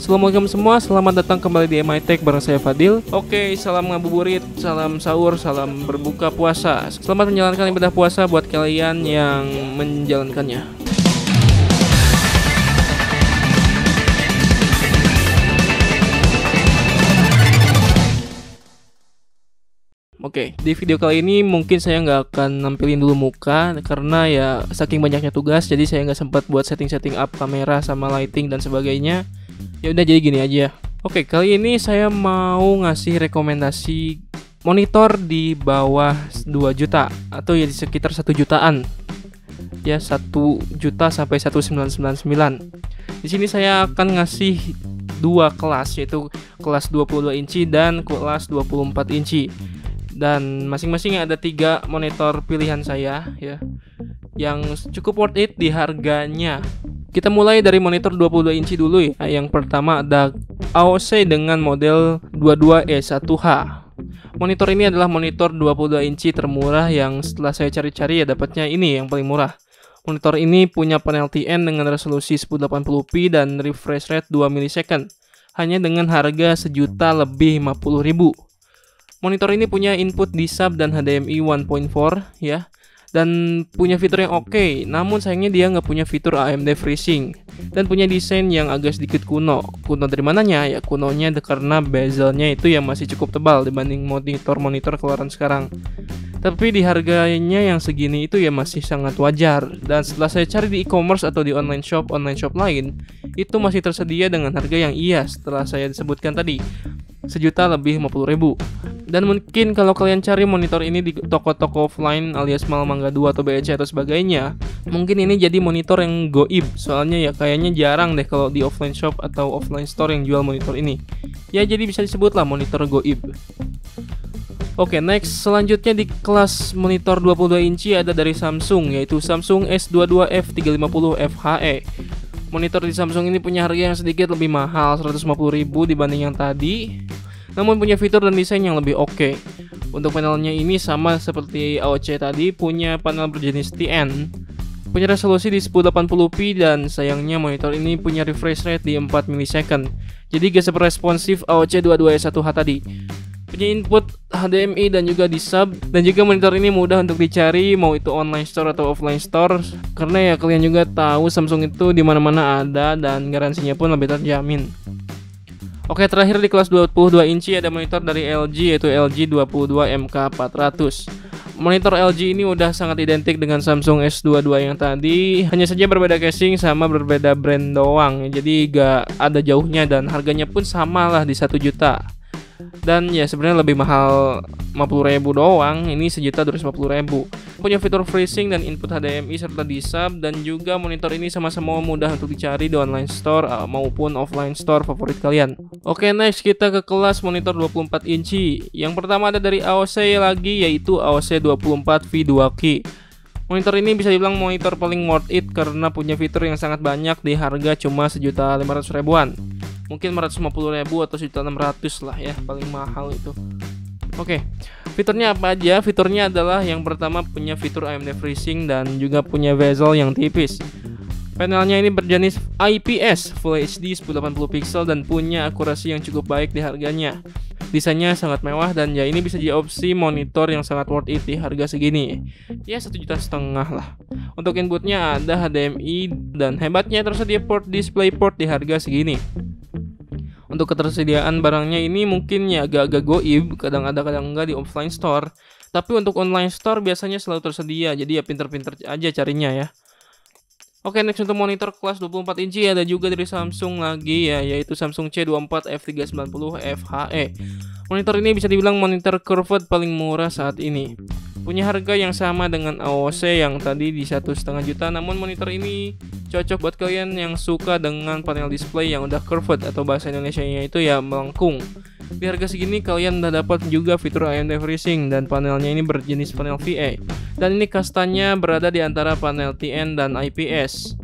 Assalamualaikum semua, selamat datang kembali di MI Tech bareng saya Fadil. Oke, salam ngabuburit, salam sahur, salam berbuka puasa. Selamat menjalankan ibadah puasa buat kalian yang menjalankannya. Oke, di video kali ini mungkin saya nggak akan nampilin dulu muka karena ya saking banyaknya tugas, jadi saya nggak sempat buat setting up kamera sama lighting dan sebagainya. Ya udah, jadi gini aja. Oke, kali ini saya mau ngasih rekomendasi monitor di bawah 2 juta atau ya di sekitar 1 jutaan. Ya 1 juta sampai 1.999. Di sini saya akan ngasih 2 kelas, yaitu kelas 22 inci dan kelas 24 inci. Dan masing-masing ada 3 monitor pilihan saya ya, yang cukup worth it di harganya. Kita mulai dari monitor 22 inci dulu ya. Yang pertama ada AOC dengan model 22E1H. Monitor ini adalah monitor 22 inci termurah yang setelah saya cari-cari ya dapatnya ini yang paling murah. Monitor ini punya panel TN dengan resolusi 1080p dan refresh rate 2 ms hanya dengan harga Rp1.050.000. Monitor ini punya input D-Sub dan HDMI 1.4 ya, dan punya fitur yang oke. Namun sayangnya dia nggak punya fitur AMD FreeSync dan punya desain yang agak sedikit kuno. Kuno dari mananya? Ya kunonya karena bezelnya itu yang masih cukup tebal dibanding monitor keluaran sekarang. Tapi di harganya yang segini itu ya masih sangat wajar. Dan setelah saya cari di e-commerce atau di online shop lain, itu masih tersedia dengan harga yang setelah saya disebutkan tadi, Rp1.050.000. Dan mungkin kalau kalian cari monitor ini di toko-toko offline alias Mall Mangga 2 atau BEC atau sebagainya, mungkin ini jadi monitor yang goib. Soalnya ya kayaknya jarang deh kalau di offline shop atau offline store yang jual monitor ini. Ya jadi bisa disebutlah monitor goib. Oke, next selanjutnya di kelas monitor 22 inci ada dari Samsung, yaitu Samsung S22F350FHE. Monitor di Samsung ini punya harga yang sedikit lebih mahal, Rp150.000 dibanding yang tadi, namun punya fitur dan desain yang lebih oke. Untuk panelnya ini sama seperti AOC tadi, punya panel berjenis TN, punya resolusi di 1080p, dan sayangnya monitor ini punya refresh rate di 4 ms. Jadi gak seberesponsif AOC 22E1H tadi. Punya input HDMI dan juga D-Sub, dan juga monitor ini mudah untuk dicari mau itu online store atau offline store, karena ya kalian juga tahu Samsung itu di mana-mana ada dan garansinya pun lebih terjamin. Oke, terakhir di kelas 22 inci ada monitor dari LG, yaitu LG 22MK400. Monitor LG ini udah sangat identik dengan Samsung S22 yang tadi, hanya saja berbeda casing sama berbeda brand doang. Jadi gak ada jauhnya dan harganya pun sama lah di 1 juta. Dan ya sebenarnya lebih mahal 50.000 doang, ini Rp1.250.000. Punya fitur FreeSync dan input HDMI serta D-Sub, dan juga monitor ini sama-sama mudah untuk dicari di online store maupun offline store favorit kalian. Oke, next kita ke kelas monitor 24 inci. Yang pertama ada dari AOC lagi, yaitu AOC 24V2K. Monitor ini bisa dibilang monitor paling worth it karena punya fitur yang sangat banyak di harga cuma Rp1.500.000-an. Mungkin Rp450.000 atau Rp1.600.000 lah ya, paling mahal itu. Oke, fiturnya apa aja? Fiturnya adalah yang pertama punya fitur AMD FreeSync dan juga punya bezel yang tipis. Panelnya ini berjenis IPS Full HD 1080 pixel dan punya akurasi yang cukup baik di harganya. Desainnya sangat mewah dan ya ini bisa jadi opsi monitor yang sangat worth it di harga segini. Ya 1,5 juta lah. Untuk inputnya ada HDMI dan hebatnya tersedia port DisplayPort di harga segini. Untuk ketersediaan barangnya ini mungkin ya agak-agak goib, kadang ada kadang enggak di offline store. Tapi untuk online store biasanya selalu tersedia, jadi ya pinter-pinter aja carinya ya. Oke, next untuk monitor kelas 24 inci ada juga dari Samsung lagi ya, yaitu Samsung C24F390FHE. Monitor ini bisa dibilang monitor curved paling murah saat ini. Punya harga yang sama dengan AOC yang tadi di 1,5 juta, namun monitor ini cocok buat kalian yang suka dengan panel display yang udah curved atau bahasa Indonesianya itu ya melengkung. Di harga segini kalian udah dapat juga fitur AMD FreeSync dan panelnya ini berjenis panel VA. Dan ini kastanya berada di antara panel TN dan IPS.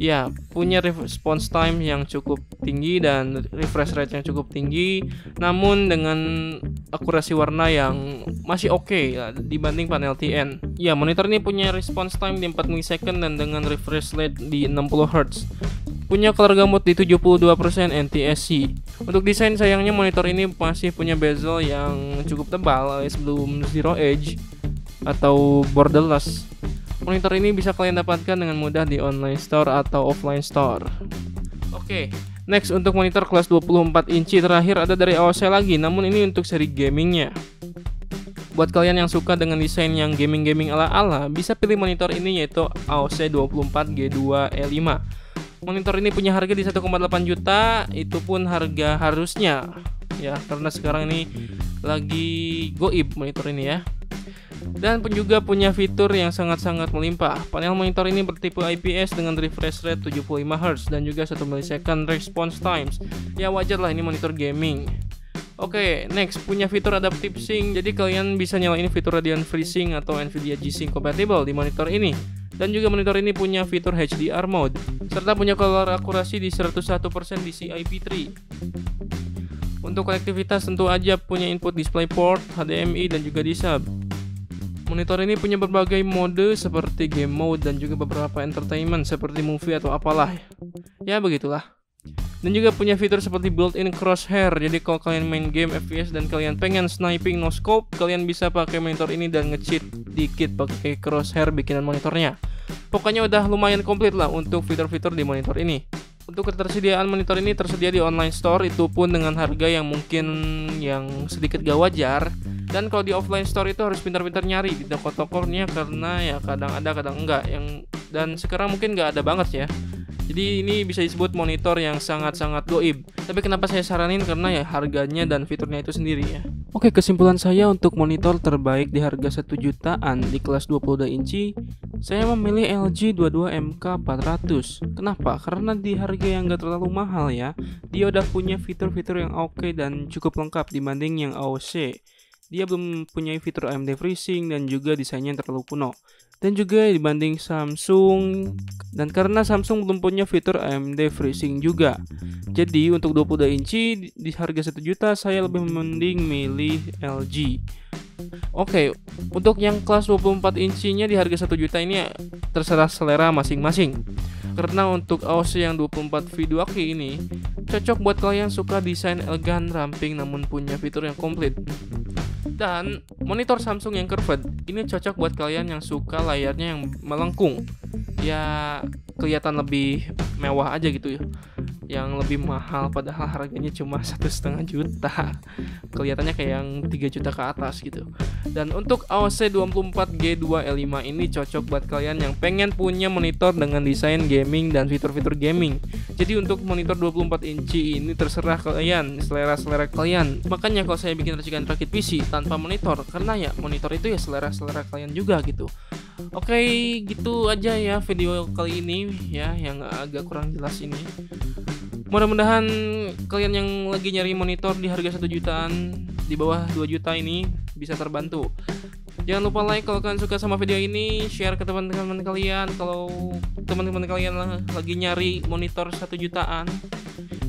Ya, punya response time yang cukup tinggi dan refresh rate yang cukup tinggi, namun dengan akurasi warna yang masih oke ya, dibanding panel TN. Ya, monitor ini punya response time di 4 ms dan dengan refresh rate di 60 Hz. punya color gamut di 72% NTSC. Untuk desain sayangnya monitor ini masih punya bezel yang cukup tebal alias belum zero edge atau borderless. Monitor ini bisa kalian dapatkan dengan mudah di online store atau offline store. Oke, next untuk monitor kelas 24 inci terakhir ada dari AOC lagi, namun ini untuk seri gamingnya. Buat kalian yang suka dengan desain yang gaming-gaming ala-ala, bisa pilih monitor ini yaitu AOC 24G2E5. Monitor ini punya harga di 1,8 juta, itu pun harga harusnya ya, karena sekarang ini lagi goib monitor ini ya. Dan pun juga punya fitur yang sangat-sangat melimpah. Panel monitor ini bertipe IPS dengan refresh rate 75Hz dan juga 1 millisecond response times. Ya wajar lah, ini monitor gaming. Oke, next punya fitur adaptive sync. Jadi kalian bisa nyalain fitur Radeon FreeSync atau Nvidia G-Sync compatible di monitor ini. Dan juga monitor ini punya fitur HDR mode serta punya color akurasi di 101% DCI-P3. Untuk konektivitas tentu aja punya input DisplayPort, HDMI dan juga D-Sub. Monitor ini punya berbagai mode seperti game mode dan juga beberapa entertainment seperti movie atau apalah. Ya begitulah. Dan juga punya fitur seperti built-in crosshair. Jadi kalau kalian main game FPS dan kalian pengen sniping no scope, kalian bisa pakai monitor ini dan nge-cheat dikit pakai crosshair bikinan monitornya. Pokoknya udah lumayan komplit lah untuk fitur-fitur di monitor ini. Untuk ketersediaan monitor ini tersedia di online store, itu pun dengan harga yang mungkin yang sedikit gak wajar. Dan kalau di offline store itu harus pintar-pintar nyari di toko-tokonya karena ya kadang ada kadang enggak dan sekarang mungkin nggak ada banget ya. Jadi ini bisa disebut monitor yang sangat-sangat goib. Tapi kenapa saya saranin, karena ya harganya dan fiturnya itu sendiri ya. Oke, kesimpulan saya untuk monitor terbaik di harga 1 jutaan di kelas 22 inci, saya memilih LG 22MK400. Kenapa? Karena di harga yang gak terlalu mahal ya. Dia udah punya fitur-fitur yang oke dan cukup lengkap dibanding yang AOC. Dia belum punya fitur AMD FreeSync dan juga desainnya yang terlalu kuno. Dan juga dibanding Samsung, dan karena Samsung belum punya fitur AMD FreeSync juga. Jadi untuk 22 inci di harga 1 juta saya lebih mending milih LG. Oke, untuk yang kelas 24 incinya di harga 1 juta ini terserah selera masing-masing. Karena untuk AOC yang 24V2K ini cocok buat kalian suka desain elegan ramping namun punya fitur yang komplit. Dan monitor Samsung yang curved ini cocok buat kalian yang suka layarnya yang melengkung. Ya kelihatan lebih mewah aja gitu ya. Yang lebih mahal padahal harganya cuma 1,5 juta. Kelihatannya kayak yang 3 juta ke atas gitu. Dan untuk AOC 24G2E5 ini cocok buat kalian yang pengen punya monitor dengan desain gaming dan fitur-fitur gaming. Jadi untuk monitor 24 inci ini terserah kalian, selera-selera kalian. Makanya kalau saya bikin racikan rakit PC tanpa monitor, karena ya monitor itu ya selera-selera kalian juga gitu. Oke, gitu aja ya video kali ini ya, yang agak kurang jelas ini. Mudah-mudahan kalian yang lagi nyari monitor di harga 1 jutaan di bawah 2 juta ini bisa terbantu. Jangan lupa like kalau kalian suka sama video ini, share ke teman-teman kalian kalau teman-teman kalian lagi nyari monitor 1 jutaan.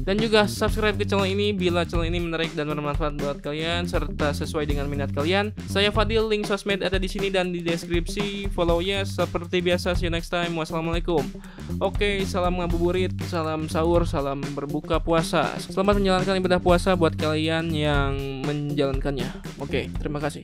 Dan juga subscribe ke channel ini bila channel ini menarik dan bermanfaat buat kalian serta sesuai dengan minat kalian. Saya Fadil, link sosmed ada di sini dan di deskripsi. Follow ya seperti biasa. See you next time. Wassalamualaikum. Oke, salam ngabuburit, salam sahur, salam berbuka puasa. Selamat menjalankan ibadah puasa buat kalian yang menjalankannya. Oke, terima kasih.